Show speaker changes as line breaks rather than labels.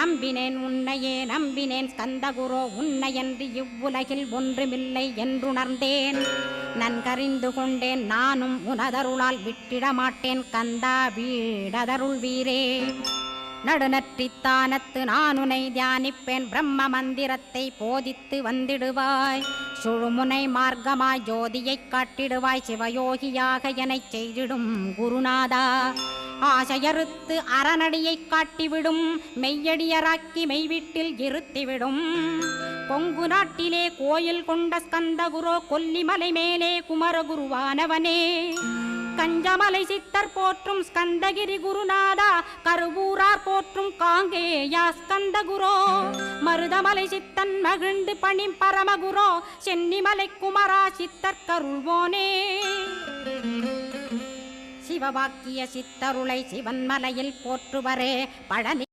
நம்பினேன் உன்னையே நம்பினேன் ஸ்கந்தகுரோ உன்னையன்றி இவ்வுலகில் ஒன்றுமில்லை என்றுணர்ந்தேன் நன்கறிந்து கொண்டேன் நானும் உனதருளால் விட்டிட மாட்டேன் கந்தா வீடதருள் வீரே நடுநற்றித்தானத்து நான் உனை தியானிப்பேன் பிரம்ம மந்திரத்தை போதித்து வந்திடுவாய் சுழுமுனை மார்க்கமாய் ஜோதியைக் காட்டிடுவாய் சிவயோகியாக எனச் செய்திடும் குருநாதா ஆசையறுத்து அறநடியைக் காட்டிவிடும் மெய்யடியராக்கி மெய்வீட்டில் இருத்திவிடும் கொங்கு நாட்டிலே கோயில் கொண்ட ஸ்கந்தகுரோ கொல்லிமலை மேலே குமரகுருவானவனே கஞ்சமலை சித்தர் போற்றும் ஸ்கந்தகிரி குருநாதா கருவூரார் போற்றும் காங்கேயா ஸ்கந்தகுரோ மருதமலை சித்தன் மகிழ்ந்து பணி பரமகுரோ சென்னிமலை குமரா சித்தர் கருள்வோனே சிவவாக்கிய சித்தருளை சிவன்மலையில் போற்றுவரே பழனி